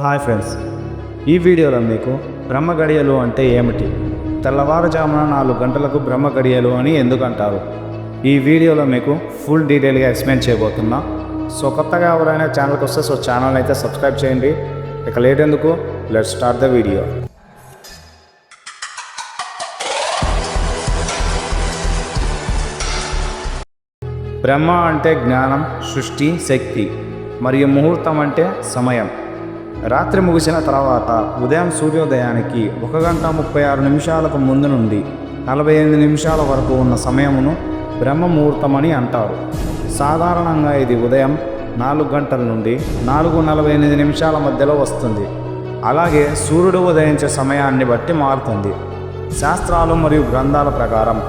Hi friends, ఈ వీడియోలో మీకు బ్రహ్మ గడియలు అంటే ఏమిటి, తెల్లవారుజామున 4 గంటలకు బ్రహ్మ గడియలు అని ఎందుకు అంటారు, ఈ వీడియోలో మీకు ఫుల్ డీటెయిల్గా ఎక్స్ప్లెయిన్ చేయబోతున్నా. సో కొత్తగా ఎవరైనా ఛానల్కి వస్తే ఛానల్ అయితే సబ్స్క్రైబ్ చేయండి. ఇక లేట్ ఎందుకు, లెట్స్ స్టార్ట్ ద వీడియో. బ్రహ్మ అంటే జ్ఞానం, సృష్టి, శక్తి మరియు ముహూర్తం అంటే సమయం. రాత్రి ముగిసిన తర్వాత ఉదయం సూర్యోదయానికి 1 గంట 36 నిమిషాలకు ముందు నుండి 48 నిమిషాల వరకు ఉన్న సమయమును బ్రహ్మ ముహూర్తం అని అంటారు. సాధారణంగా ఇది ఉదయం 4 గంటల నుండి 4:48 నిమిషాల మధ్యలో వస్తుంది. అలాగే సూర్యుడు ఉదయించే సమయాన్ని బట్టి మారుతుంది. శాస్త్రాలు మరియు గ్రంథాల ప్రకారం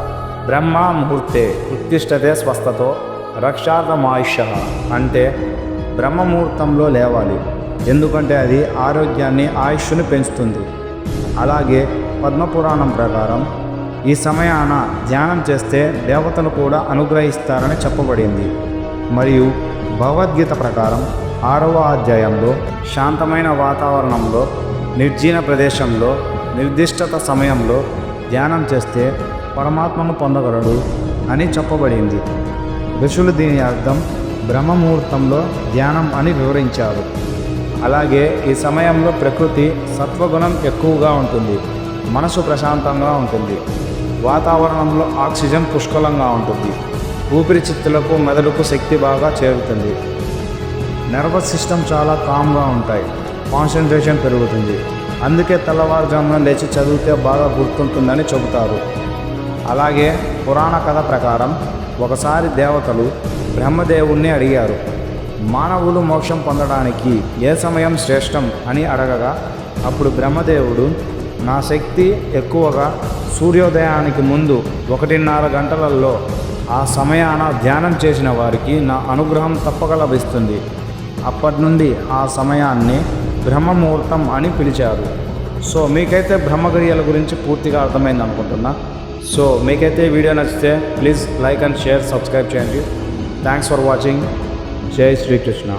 బ్రహ్మ ముహూర్తే ఉత్తిష్టతే స్వస్థతో రక్షార్థమాయుష్య అంటే బ్రహ్మ ముహూర్తంలో లేవాలి, ఎందుకంటే అది ఆరోగ్యాన్ని, ఆయుష్ను పెంచుతుంది. అలాగే పద్మపురాణం ప్రకారం ఈ సమయాన ధ్యానం చేస్తే దేవతలు కూడా అనుగ్రహిస్తారని చెప్పబడింది. మరియు భగవద్గీత ప్రకారం 6వ అధ్యాయంలో శాంతమైన వాతావరణంలో, నిర్జీన ప్రదేశంలో, నిర్దిష్టత సమయంలో ధ్యానం చేస్తే పరమాత్మను పొందగలడు అని చెప్పబడింది. ఋషులు దీని అర్థం బ్రహ్మ ముహూర్తంలో ధ్యానం అని వివరించారు. అలాగే ఈ సమయంలో ప్రకృతి సత్వగుణం ఎక్కువగా ఉంటుంది, మనసు ప్రశాంతంగా ఉంటుంది, వాతావరణంలో ఆక్సిజన్ పుష్కలంగా ఉంటుంది, ఊపిరితిత్తులకు, మెదడుకు శక్తి బాగా చేరుతుంది, నర్వస్ సిస్టమ్ చాలా కామ్గా ఉంటాయి, కాన్సన్ట్రేషన్ పెరుగుతుంది. అందుకే తెల్లవారుజామున లేచి చదివితే బాగా గుర్తుంటుందని చెబుతారు. అలాగే పురాణ కథ ప్రకారం ఒకసారి దేవతలు బ్రహ్మదేవుణ్ణి అడిగారు, మానవులు మోక్షం పొందడానికి ఏ సమయం శ్రేష్టం అని అడగగా, అప్పుడు బ్రహ్మదేవుడు, నా శక్తి ఎక్కువగా సూర్యోదయానికి ముందు 1:30 గంటలలో ఆ సమయాన ధ్యానం చేసిన వారికి నా అనుగ్రహం తప్పక లభిస్తుంది. అప్పటి నుండి ఆ సమయాన్ని బ్రహ్మ ముహూర్తం అని పిలిచారు. సో మీకైతే బ్రహ్మగడియల గురించి పూర్తిగా అర్థమైంది అనుకుంటున్నా. సో మీకైతే వీడియో నచ్చితే please like and share, subscribe చేయండి. Thanks for watching. జై శ్రీకృష్ణ.